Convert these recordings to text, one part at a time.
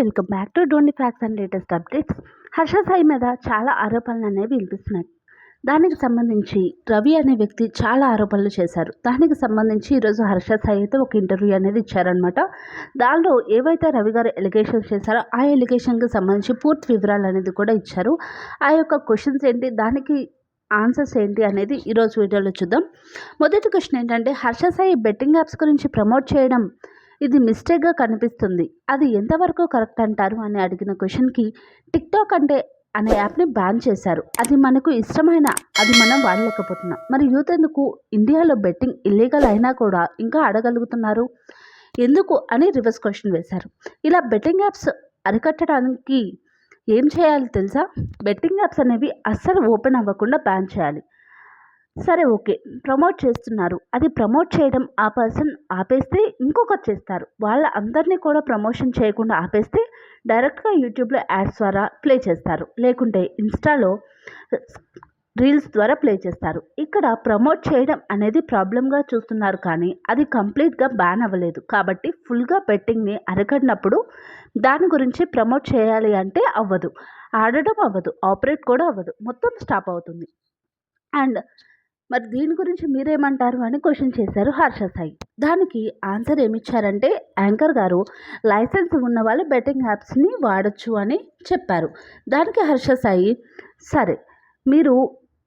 Welcome back to don't facts and latest updates. Harsha Sai మీద చాలా ఆరోపణలు అనేవి వినిపిస్తున్నాయి. దానికి సంబంధించి రవి అనే వ్యక్తి చాలా ఆరోపణలు చేశారు. దానికి సంబంధించి ఈరోజు హర్ష సాయి అయితే ఒక ఇంటర్వ్యూ అనేది ఇచ్చారనమాట. దానిలో ఏవైతే రవి గారు ఎలిగేషన్స్ చేశారో ఆ ఎలిగేషన్కి సంబంధించి పూర్తి వివరాలు అనేది కూడా ఇచ్చారు. ఆ యొక్క క్వశ్చన్స్ ఏంటి, దానికి ఆన్సర్స్ ఏంటి అనేది ఈరోజు వీడియోలో చూద్దాం. మొదటి క్వశ్చన్ ఏంటంటే, హర్ష సాయి బెట్టింగ్ యాప్స్ గురించి ప్రమోట్ చేయడం ఇది మిస్టేక్గా కనిపిస్తుంది, అది ఎంతవరకు కరెక్ట్ అంటారు అని అడిగిన క్వశ్చన్కి, టిక్టాక్ అనే యాప్ని బ్యాన్ చేశారు. అది మనకు ఇష్టమైన, అది మనం వాడలేకపోతున్నాం. మరి యూత్ ఎందుకు ఇండియాలో బెట్టింగ్ ఇల్లీగల్ అయినా కూడా ఇంకా ఆడగలుగుతున్నారు ఎందుకు అని రివర్స్ క్వశ్చన్ వేశారు. ఇలా బెట్టింగ్ యాప్స్ అరికట్టడానికి ఏం చేయాలి తెలుసా? బెట్టింగ్ యాప్స్ అనేవి అస్సలు ఓపెన్ అవ్వకుండా బ్యాన్ చేయాలి. సరే, ఓకే, ప్రమోట్ చేస్తున్నారు, అది ప్రమోట్ చేయడం ఆ పర్సన్ ఆపేస్తే ఇంకొకరు చేస్తారు. వాళ్ళ అందరినీ కూడా ప్రమోషన్ చేయకుండా ఆపేస్తే డైరెక్ట్గా యూట్యూబ్లో యాడ్స్ ద్వారా ప్లే చేస్తారు, లేకుంటే ఇన్స్టాలో రీల్స్ ద్వారా ప్లే చేస్తారు. ఇక్కడ ప్రమోట్ చేయడం అనేది ప్రాబ్లంగా చూస్తున్నారు, కానీ అది కంప్లీట్గా బ్యాన్ అవ్వలేదు. కాబట్టి ఫుల్గా బెట్టింగ్ని అరికట్టినప్పుడు దాని గురించి ప్రమోట్ చేయాలి అంటే అవ్వదు, ఆడడం అవ్వదు, ఆపరేట్ కూడా అవ్వదు, మొత్తం స్టాప్ అవుతుంది. అండ్ మరి దీని గురించి మీరేమంటారు అని క్వశ్చన్ చేశారు హర్ష సాయి. దానికి ఆన్సర్ ఏమిచ్చారంటే, యాంకర్ గారు లైసెన్స్ ఉన్న వాళ్ళు బెట్టింగ్ యాప్స్ని వాడచ్చు అని చెప్పారు. దానికి హర్ష సాయి, సరే మీరు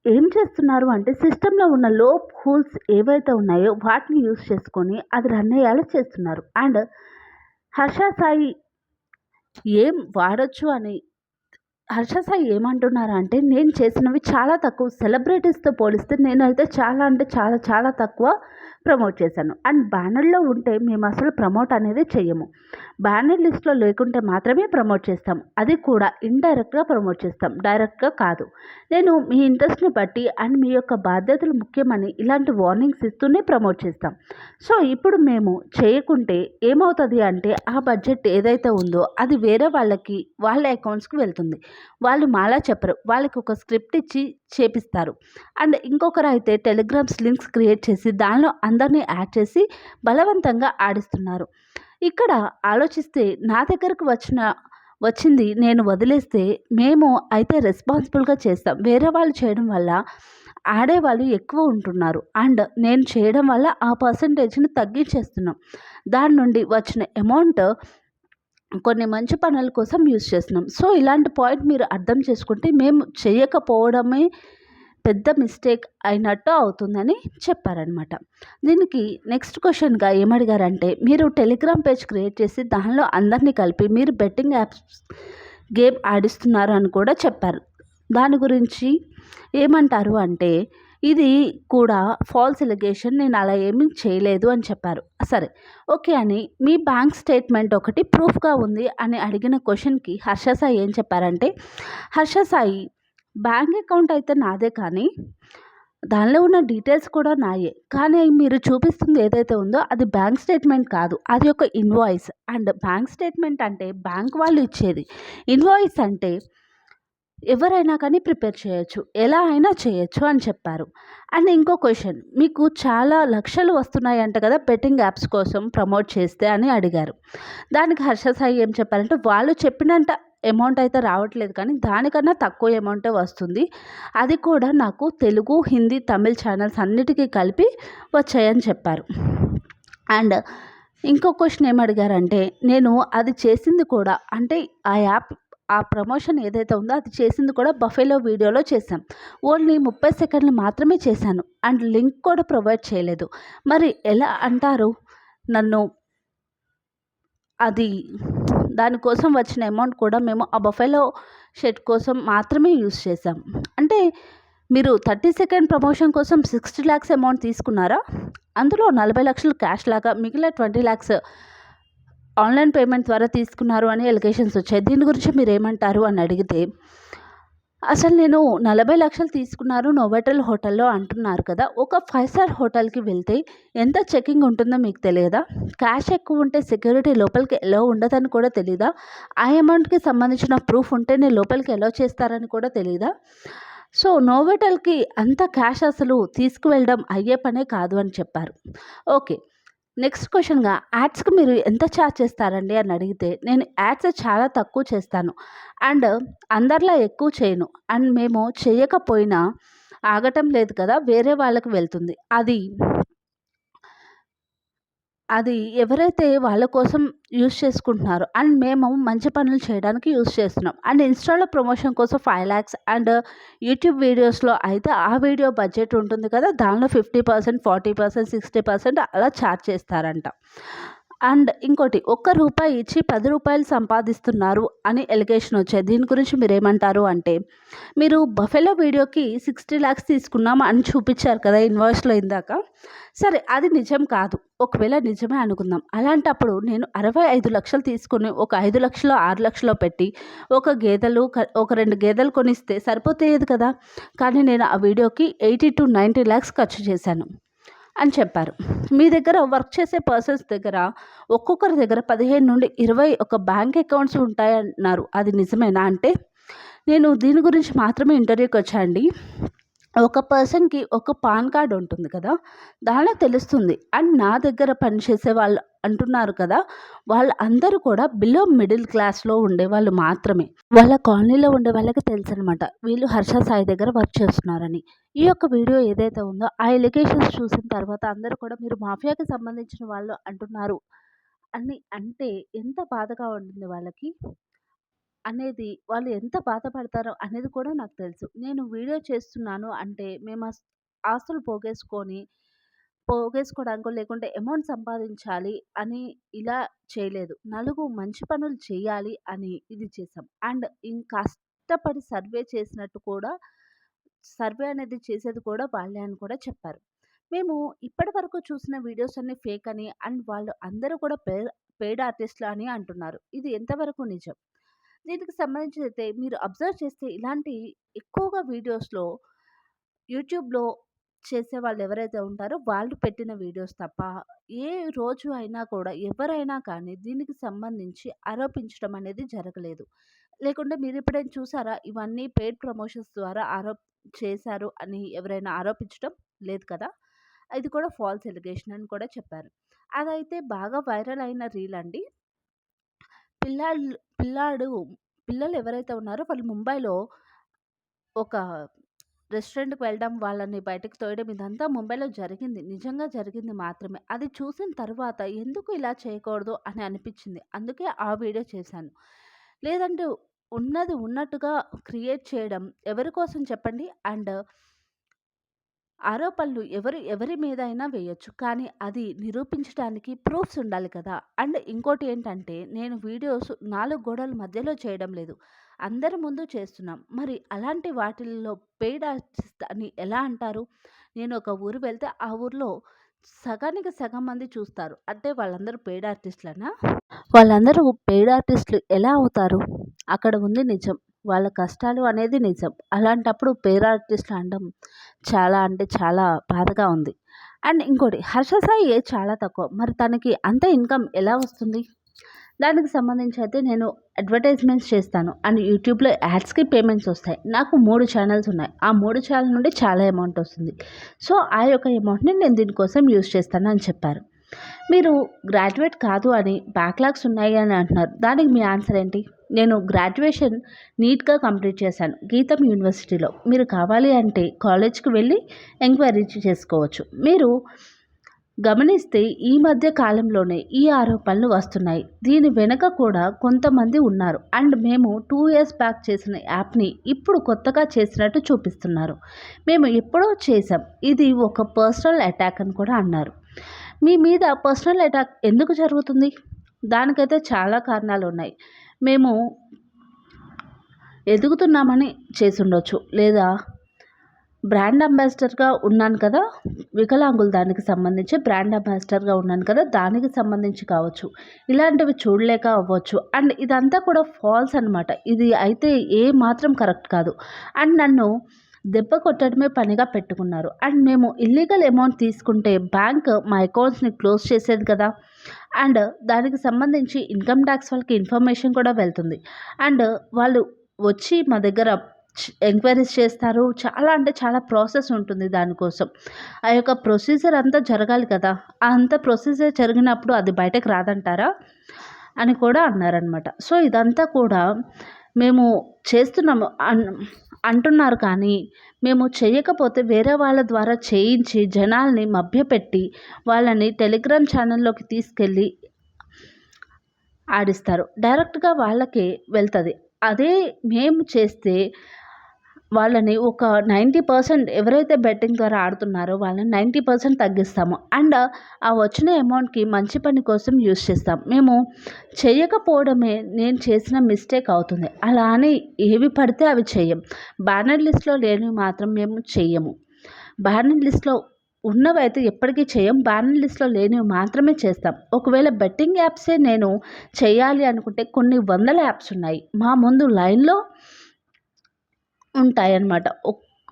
ఏం చేస్తున్నారు అంటే, సిస్టంలో ఉన్న లోప్ హోల్స్ ఏవైతే ఉన్నాయో వాటిని యూజ్ చేసుకొని అది రన్ అయ్యేలా చేస్తున్నారు. అండ్ హర్ష సాయి ఏం వాడచ్చు అని హర్ష సాయి ఏమంటున్నారు అంటే, నేను చేసినవి చాలా తక్కువ, సెలబ్రిటీస్తో పోలిస్తే నేనైతే చాలా అంటే చాలా చాలా తక్కువ ప్రమోట్ చేశాను. అండ్ బ్యానర్లో ఉంటే మేము అసలు ప్రమోట్ అనేది చెయ్యము, బ్యానర్ లిస్ట్లో లేకుంటే మాత్రమే ప్రమోట్ చేస్తాం, అది కూడా ఇండైరెక్ట్గా ప్రమోట్ చేస్తాం, డైరెక్ట్గా కాదు. నేను మీ ఇంట్రెస్ట్ని బట్టి అండ్ మీ యొక్క బాధ్యతలు ముఖ్యమని ఇలాంటి వార్నింగ్స్ ఇస్తూనే ప్రమోట్ చేస్తాం. సో ఇప్పుడు మేము చేయకుంటే ఏమవుతుంది అంటే, ఆ బడ్జెట్ ఏదైతే ఉందో అది వేరే వాళ్ళకి, వాళ్ళ అకౌంట్స్కి వెళ్తుంది. వాళ్ళు మాలా చెప్పరు, వాళ్ళకి ఒక స్క్రిప్ట్ ఇచ్చి చేపిస్తారు. అండ్ ఇంకొకరు అయితే టెలిగ్రామ్స్ లింక్స్ క్రియేట్ చేసి దానిలో అందరినీ యాడ్ చేసి బలవంతంగా ఆడిస్తున్నారు. ఇక్కడ ఆలోచిస్తే నా దగ్గరకు వచ్చింది నేను వదిలేస్తే మేము అయితే రెస్పాన్సిబుల్గా చేస్తాం. వేరే వాళ్ళు చేయడం వల్ల ఆడేవాళ్ళు ఎక్కువ ఉంటున్నారు, అండ్ నేను చేయడం వల్ల ఆ పర్సంటేజ్ని తగ్గించేస్తున్నాం. దాని నుండి వచ్చిన అమౌంట్ కొన్ని మంచి పనుల కోసం యూజ్ చేస్తున్నాం. సో ఇలాంటి పాయింట్ మీరు అర్థం చేసుకుంటే మేము చేయకపోవడమే పెద్ద మిస్టేక్ అయినట్టు అవుతుందని చెప్పారనమాట. దీనికి నెక్స్ట్ క్వశ్చన్గా ఏమడిగారంటే, మీరు టెలిగ్రామ్ పేజ్ క్రియేట్ చేసి దానిలో అందరినీ కలిపి మీరు బెట్టింగ్ యాప్స్ గేమ్ ఆడిస్తున్నారు అని కూడా చెప్పారు. దాని గురించి ఏమంటారు అంటే, ఇది కూడా ఫాల్స్ ఎలిగేషన్, నేను అలా ఏమీ చేయలేదు అని చెప్పారు. సరే, ఓకే అని మీ బ్యాంక్ స్టేట్మెంట్ ఒకటి ప్రూఫ్గా ఉంది అని అడిగిన క్వశ్చన్కి హర్ష సాయి ఏం చెప్పారంటే, హర్ష సాయి బ్యాంక్ అకౌంట్ అయితే నాదే, కానీ దానిలో ఉన్న డీటెయిల్స్ కూడా నాయే, కానీ మీరు చూపిస్తుంది ఏదైతే ఉందో అది బ్యాంక్ స్టేట్మెంట్ కాదు, అది ఒక ఇన్వాయిస్. అండ్ బ్యాంక్ స్టేట్మెంట్ అంటే బ్యాంక్ వాళ్ళు ఇచ్చేది, ఇన్వాయిస్ అంటే ఎవరైనా కానీ ప్రిపేర్ చేయొచ్చు, ఎలా అయినా చేయొచ్చు అని చెప్పారు. అండ్ ఇంకో క్వశ్చన్, మీకు చాలా లక్షలు వస్తున్నాయి అంట కదా బెట్టింగ్ యాప్స్ కోసం ప్రమోట్ చేస్తే అని అడిగారు. దానికి హర్ష సాయి ఏం చెప్పారంటే, వాళ్ళు చెప్పినంత అమౌంట్ అయితే రావట్లేదు, కానీ దానికన్నా తక్కువ అమౌంటే వస్తుంది, అది కూడా నాకు తెలుగు, హిందీ, తమిళ్ ఛానల్స్ అన్నిటికీ కలిపి వచ్చాయని చెప్పారు. అండ్ ఇంకో క్వశ్చన్ ఏమడిగారంటే, నేను అది చేసింది కూడా అంటే ఆ యాప్, ఆ ప్రమోషన్ ఏదైతే ఉందో అది చేసింది కూడా బఫెలో వీడియోలో చేశాం, ఓన్లీ 30 సెకండ్లు మాత్రమే చేశాను, అండ్ లింక్ కూడా ప్రొవైడ్ చేయలేదు. మరి ఎలా అంటారు నన్ను? అది దానికోసం వచ్చిన అమౌంట్ కూడా మేము ఆ బఫెలో షెడ్ కోసం మాత్రమే యూజ్ చేసాం. అంటే మీరు 30 సెకండ్ ప్రమోషన్ కోసం 60 lakhs అమౌంట్ తీసుకున్నారా? అందులో 40 లక్షలు క్యాష్ లాగా, మిగిలిన 20 lakhs ఆన్లైన్ పేమెంట్ ద్వారా తీసుకున్నారు అని ఎలిగేషన్స్ వచ్చాయి. దీని గురించి మీరు ఏమంటారు అని అడిగితే, అసలు నేను 40 లక్షలు తీసుకున్నారు నోవెటల్ హోటల్లో అంటున్నారు కదా, ఒక 5 స్టార్ హోటల్కి వెళ్తే ఎంత చెకింగ్ ఉంటుందో మీకు తెలియదా? క్యాష్ ఎక్కువ ఉంటే సెక్యూరిటీ లోపలికి ఎలా ఉండదని కూడా తెలీదా? ఆ అమౌంట్కి సంబంధించిన ప్రూఫ్ ఉంటేనే లోపలికి ఎలా చేస్తారని కూడా తెలీదా? సో నోవెటల్కి అంత క్యాష్ అసలు తీసుకువెళ్ళడం అయ్యే పనే కాదు అని చెప్పారు. ఓకే, నెక్స్ట్ క్వెషన్‌గా యాడ్స్‌కి మీరు ఎంత ఛార్జ్ చేస్తారండి అని అడిగితే, నేను యాడ్స్ చాలా తక్కువ చేస్తాను. అండ్ అందరిలా ఎక్కువ చేయను. అండ్ మేము చేయకపోయినా ఆగటం లేదు కదా! వేరే వాళ్ళకి వెళ్తుంది. అది ఎవరైతే వాళ్ళ కోసం యూజ్ చేసుకుంటున్నారో అండ్ మేము మంచి పనులు చేయడానికి యూజ్ చేస్తున్నాం. అండ్ ఇన్‌స్టాలో ప్రమోషన్ కోసం 5,00,000 అండ్ యూట్యూబ్ వీడియోస్‌లో అయితే ఆ వీడియో బడ్జెట్ ఉంటుంది కదా! దానిలో 50%, 40%, 60% అలా ఛార్జ్ చేస్తారంట. అండ్ ఇంకోటి ఒక్క రూపాయి ఇచ్చి రూ. 10 సంపాదిస్తున్నారు అని ఎలిగేషన్ వచ్చాయి. దీని గురించి మీరేమంటారు అంటే, మీరు బఫెలో వీడియోకి 60,00,000 తీసుకున్నాం అని చూపించారు కదా ఇన్వాయిస్‌లో ఇందాక. సరే అది నిజం కాదు. ఒకవేళ నిజమే అనుకుందాం. అలాంటప్పుడు నేను 65,00,000 తీసుకొని ఒక 5,00,000 6,00,000 పెట్టి ఒక 2 గేదెలు కొనిస్తే సరిపోయేది కదా! కానీ నేను ఆ వీడియోకి 80,00,000-90,00,000 ఖర్చు చేశాను అని చెప్పారు. మీ దగ్గర వర్క్ చేసే పర్సన్స్ దగ్గర ఒక్కొక్కరి దగ్గర 15-20 ఒక బ్యాంక్ అకౌంట్స్ ఉంటాయన్నారు. అది నిజమేనా అంటే, నేను దీని గురించి మాత్రమే ఇంటర్వ్యూకి వచ్చా అండి. ఒక పర్సన్‌కి ఒక పాన్ కార్డ్ ఉంటుంది కదా! దానిలో తెలుస్తుంది. అండ్ నా దగ్గర పనిచేసే వాళ్ళు అంటున్నారు కదా! వాళ్ళందరూ కూడా బిలో మిడిల్ క్లాస్‌లో ఉండేవాళ్ళు మాత్రమే. వాళ్ళ కాలనీలో ఉండే వాళ్ళకి తెలుసనమాట. వీళ్ళు హర్ష సాయి దగ్గర వర్క్ చేస్తున్నారని. ఈ యొక్క వీడియో ఏదైతే ఉందో ఆ ఎలిగేషన్స్ చూసిన తర్వాత అందరూ కూడా మీరు మాఫియాకి సంబంధించిన వాళ్ళు అంటున్నారు అని అంటే ఎంత బాధగా ఉంటుంది వాళ్ళకి అనేది, వాళ్ళు ఎంత బాధపడతారో అనేది కూడా నాకు తెలుసు. నేను వీడియో చేస్తున్నాను అంటే మేము ఆస్తులు పోగేసుకోవడానికో లేకుంటే అమౌంట్ సంపాదించాలి అని ఇలా చేయలేదు. మంచి పనులు చేయాలి అని ఇది చేసాం. అండ్ కష్టపడి సర్వే అనేది చేసేది కూడా వాళ్ళే అని కూడా చెప్పారు. మేము ఇప్పటివరకు చూసిన వీడియోస్ అన్నీ ఫేక్ అని అండ్ వాళ్ళు అందరూ కూడా పెయిడ్ ఆర్టిస్ట్‌లు అని అంటున్నారు. ఇది ఎంతవరకు నిజం? దీనికి సంబంధించి అయితే మీరు అబ్జర్వ్ చేస్తే ఇలాంటి ఎక్కువగా వీడియోస్‌లో యూట్యూబ్‌లో చేసేవాళ్ళు ఎవరైతే ఉంటారో వాళ్ళు పెట్టిన వీడియోస్ తప్ప, ఏ రోజు అయినా కూడా ఎవరైనా కానీ దీనికి సంబంధించి ఆరోపించడం అనేది జరగలేదు. లేకుంటే మీరెప్పుడైనా చూసారా? ఇవన్నీ పెయిడ్ ప్రమోషన్స్ ద్వారా చేశారు అని ఎవరైనా ఆరోపించడం లేదు కదా! ఇది కూడా ఫాల్స్ ఎలిగేషన్ అని కూడా చెప్పారు. అదైతే బాగా వైరల్ అయిన రీల్ అండి. పిల్లాళ్ళు పిల్లాడు పిల్లలు ఎవరైతే ఉన్నారో వాళ్ళు ముంబైలో ఒక రెస్టారెంట్‌కి వెళ్ళడం, వాళ్ళని బయటకి తోయడం ఇదంతా ముంబైలో జరిగింది. నిజంగా జరిగింది మాత్రమే. అది చూసిన తర్వాత ఎందుకు ఇలా చేయకూడదు అని అనిపించింది. అందుకే ఆ వీడియో చేశాను. లేదంటే ఉన్నది ఉన్నట్టుగా క్రియేట్ చేయడం ఎవరి కోసం చెప్పండి? అండ్ ఆరోపణలు ఎవరి మీదైనా వేయొచ్చు. కానీ అది నిరూపించడానికి ప్రూఫ్స్ ఉండాలి కదా! అండ్ ఇంకోటి ఏంటంటే నేను వీడియోస్ 4 గోడల మధ్యలో చేయడం లేదు. అందరి ముందు చేస్తున్నాం. మరి అలాంటి వాటిల్లో పెయిడ్ ఆర్టిస్ట్ అని ఎలా అంటారు? నేను ఒక ఊరు వెళ్తే ఆ ఊర్లో సగానికి సగం మంది చూస్తారు. అంటే వాళ్ళందరూ పెయిడ్ ఆర్టిస్ట్‌లేనా? వాళ్ళందరూ పెయిడ్ ఆర్టిస్ట్‌లు ఎలా అవుతారు? అక్కడ ఉంది నిజం. వాళ్ళ కష్టాలు అనేది నిజం. అలాంటప్పుడు పెయిడ్ ఆర్టిస్ట్‌లు అనడం చాలా అంటే చాలా బాధగా ఉంది. అండ్ ఇంకోటి హర్ష సాయి ఏజ్ చాలా తక్కువ. మరి తనకి అంత ఇన్‌కమ్ ఎలా వస్తుంది? దానికి సంబంధించి అయితే నేను అడ్వర్టైజ్మెంట్స్ చేస్తాను. అండ్ యూట్యూబ్‌లో యాడ్స్‌కి పేమెంట్స్ వస్తాయి. నాకు 3 ఛానెల్స్ ఉన్నాయి. ఆ 3 ఛానెల్ నుండి చాలా అమౌంట్ వస్తుంది. సో, ఆ యొక్క అమౌంట్‌ని నేను దీనికోసం యూజ్ చేస్తాను అని చెప్పారు. మీరు గ్రాడ్యుయేట్ కాదు అని బ్యాక్‌లాగ్స్ ఉన్నాయి అని అంటున్నారు. దానికి మీ ఆన్సర్ ఏంటి? నేను గ్రాడ్యుయేషన్ నీట్‌గా కంప్లీట్ చేశాను. గీతం యూనివర్సిటీలో. మీరు కావాలి అంటే కాలేజ్‌కి వెళ్ళి ఎంక్వైరీ చేసుకోవచ్చు. మీరు గమనిస్తే ఈ మధ్య కాలంలోనే ఈ ఆరోపణలు వస్తున్నాయి. దీని వెనక కూడా కొంతమంది ఉన్నారు. అండ్ మేము 2 ఇయర్స్ బ్యాక్ చేసిన యాప్‌ని ఇప్పుడు కొత్తగా చేసినట్టు చూపిస్తున్నారు. మేము ఎప్పుడో చేసాం. ఇది ఒక పర్సనల్ అటాక్ అని కూడా అన్నారు. మీ మీద పర్సనల్ అటాక్ ఎందుకు జరుగుతుంది? దానికైతే చాలా కారణాలు ఉన్నాయి. మేము ఎదుగుతున్నామని చేసుండొచ్చు. లేదా బ్రాండ్ అంబాసిడర్‌గా ఉన్నాను కదా! వికలాంగుల దానికి సంబంధించి బ్రాండ్ అంబాసిడర్‌గా ఉన్నాను కదా! దానికి సంబంధించి కావచ్చు. ఇలాంటివి చూడలేక అవ్వచ్చు. అండ్ ఇదంతా కూడా ఫాల్స్ అనమాట. ఇది అయితే ఏ మాత్రం కరెక్ట్ కాదు. అండ్ నన్ను దెబ్బ కొట్టడమే పనిగా పెట్టుకున్నారు. అండ్ మేము ఇల్లీగల్ అమౌంట్ తీసుకుంటే బ్యాంక్ మా అకౌంట్స్‌ని క్లోజ్ చేసేది కదా! అండ్ దానికి సంబంధించి ఇన్‌కమ్ టాక్స్ వాళ్ళకి ఇన్ఫర్మేషన్ కూడా వెళ్తుంది. అండ్ వాళ్ళు వచ్చి మా దగ్గర ఎంక్వైరీస్ చేస్తారు. చాలా అంటే చాలా ప్రాసెస్ ఉంటుంది దానికోసం. ఆ యొక్క ప్రొసీజర్ అంతా జరగాలి కదా! అంత ప్రొసీజర్ జరిగినప్పుడు అది బయటకి రాదంటారా? అని కూడా అన్నారనమాట. సో, ఇదంతా కూడా మేము చేస్తున్నాము అంటున్నారు కానీ, మేము చెయ్యకపోతే వేరే వాళ్ళ ద్వారా చేయించి జనాల్ని మభ్యపెట్టి వాళ్ళని టెలిగ్రామ్ ఛానల్‌లోకి తీసుకెళ్ళి ఆడిస్తారు. డైరెక్ట్‌గా వాళ్ళకే వెళ్తది. అదే మేము చేస్తే వాళ్ళని ఒక 90% ఎవరైతే బెట్టింగ్ ద్వారా ఆడుతున్నారో వాళ్ళని 90% తగ్గిస్తాము. అండ్ ఆ వచ్చిన అమౌంట్‌కి మంచి పని కోసం యూజ్ చేస్తాం. మేము చేయకపోవడమే నేను చేసిన మిస్టేక్ అవుతుంది. అలా అని ఏవి పడితే అవి చెయ్యం. బ్యానర్ లిస్ట్‌లో లేనివి మాత్రం మేము చెయ్యము. బ్యానర్ లిస్ట్‌లో ఉన్నవైతే ఎప్పటికీ చేయం. బ్యానర్ లిస్ట్‌లో లేనివి మాత్రమే చేస్తాం. ఒకవేళ బెట్టింగ్ యాప్సే నేను చేయాలి అనుకుంటే కొన్ని వందల యాప్స్ ఉన్నాయి. మా ముందు లైన్‌లో ఉంటాయన్నమాట.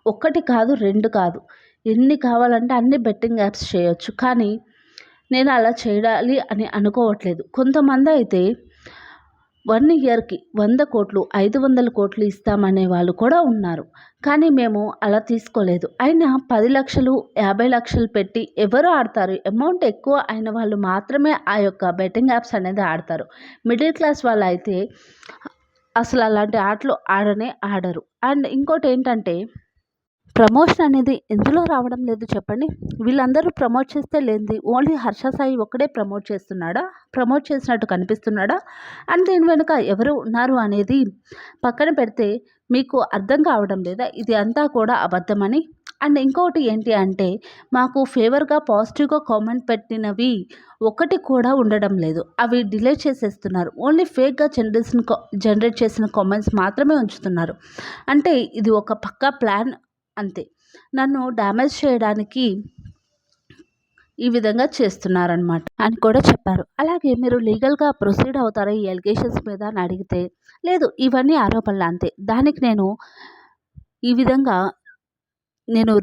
ఒక్కటి కాదు, 2 కాదు. ఎన్ని కావాలంటే అన్ని బెట్టింగ్ యాప్స్ చేయొచ్చు. కానీ నేను అలా చేయాలి అని అనుకోవట్లేదు. కొంతమందయితే 1 ఇయర్‌కి 100,00,00,000, 500,00,00,000 ఇస్తామనే వాళ్ళు కూడా ఉన్నారు. కానీ మేము అలా తీసుకోలేదు. అయినా 10,00,000, 50,00,000 పెట్టి ఎవరు ఆడతారు? అమౌంట్ ఎక్కువ అయిన వాళ్ళు మాత్రమే ఆ యొక్క బెట్టింగ్ యాప్స్ అనేది ఆడతారు. మిడిల్ క్లాస్ వాళ్ళైతే అసలు అలాంటి ఆటలు ఆడనే ఆడరు. అండ్ ఇంకోటేంటంటే ప్రమోషన్ అనేది ఎందులో రావడం లేదు చెప్పండి? వీళ్ళందరూ ప్రమోట్ చేస్తే లేనిది ఓన్లీ హర్ష సాయి ఒక్కడే ప్రమోట్ చేస్తున్నాడా? ప్రమోట్ చేసినట్టు కనిపిస్తున్నాడా? అండ్ దీని వెనుక ఎవరు ఉన్నారు అనేది పక్కన పెడితే మీకు అర్థం కావడం లేదా? ఇది అంతా కూడా అబద్ధమని? అండ్ ఇంకొకటి ఏంటి అంటే మాకు ఫేవర్‌గా పాజిటివ్‌గా కామెంట్ పెట్టినవి ఒకటి కూడా ఉండడం లేదు. అవి డిలీట్ చేసేస్తున్నారు. ఓన్లీ ఫేక్‌గా జనరేట్ చేసిన కామెంట్స్ మాత్రమే ఉంచుతున్నారు. అంటే ఇది ఒక పక్కా ప్లాన్ అంతే. నన్ను డ్యామేజ్ చేయడానికి ఈ విధంగా చేస్తున్నారనమాట అని కూడా చెప్పారు. అలాగే మీరు లీగల్‌గా ప్రొసీడ్ అవుతారా ఈ అలిగేషన్స్ మీద అని అడిగితే, లేదు ఇవన్నీ ఆరోపణలు అంతే. దానికి నేను ఈ విధంగా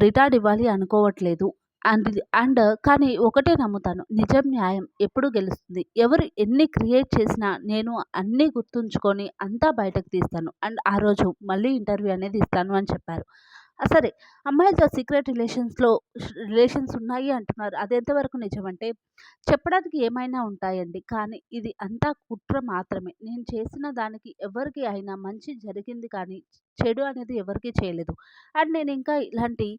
రిటార్డ్ ఇవ్వాలి అనుకోవట్లేదు. అండ్ కానీ ఒకటే నమ్ముతాను. నిజం, న్యాయం ఎప్పుడు గెలుస్తుంది. ఎవరు ఎన్ని క్రియేట్ చేసినా నేను అన్నీ గుర్తుంచుకొని అంతా బయటకు తీస్తాను. అండ్ ఆ రోజు మళ్ళీ ఇంటర్వ్యూ అనేది ఇస్తాను అని చెప్పారు. సరే, అమ్మాయిలతో సీక్రెట్ రిలేషన్స్ ఉన్నాయి అంటున్నారు. అది ఎంతవరకు నిజమంటే చెప్పడానికి ఏమైనా ఉంటాయండి. కానీ ఇది అంతా కుట్ర మాత్రమే. నేను చేసిన దానికి ఎవరికి అయినా మంచి జరిగింది కానీ చెడు అనేది ఎవరికీ చేయలేదు. అండ్ నేను ఇంకా ఇలాంటి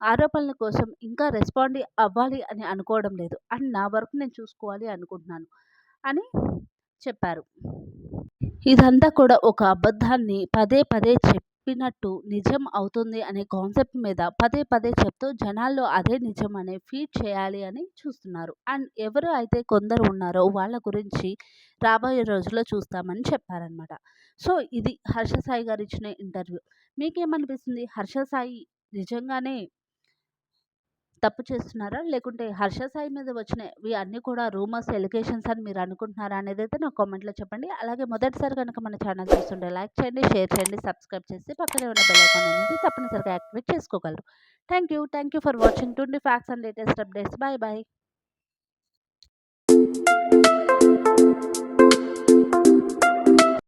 ఆరోపణల కోసం ఇంకా రెస్పాండ్ అవ్వాలి అని అనుకోవడం లేదు. అండ్ నా వర్క్ నేను చూసుకోవాలి అనుకుంటున్నాను అని చెప్పారు. ఇదంతా కూడా ఒక అబద్ధాన్ని పదే పదే చెప్పినట్టు నిజం అవుతుంది అనే కాన్సెప్ట్ మీద పదే పదే చెప్తూ జనాల్లో అదే నిజం అనే ఫీడ్ చేయాలి అని చూస్తున్నారు. అండ్ ఎవరు అయితే కొందరు ఉన్నారో వాళ్ళ గురించి రాబోయే రోజుల్లో చూస్తామని చెప్పారనమాట. సో, ఇది హర్ష సాయి గారు ఇచ్చిన ఇంటర్వ్యూ. మీకేమనిపిస్తుంది? హర్ష సాయి నిజంగానే తప్పు చేస్తున్నారా? లేకుంటే హర్ష సాయి మీద వచ్చినవి అన్నీ కూడా రూమర్స్, ఎలిగేషన్స్ అని మీరు అనుకుంటున్నారా అనేదైతే నాకు కామెంట్‌లో చెప్పండి. అలాగే మొదటిసారి గనుక మన ఛానల్ చూస్తుంటే లైక్ చేయండి, షేర్ చేయండి, సబ్స్క్రైబ్ చేసి పక్కనే ఉన్న బెల్ ఐకాన్ అనేది తప్పనిసరిగా యాక్టివేట్ చేసుకోగలరు. Thank you for watching 20 facts and latest updates. By.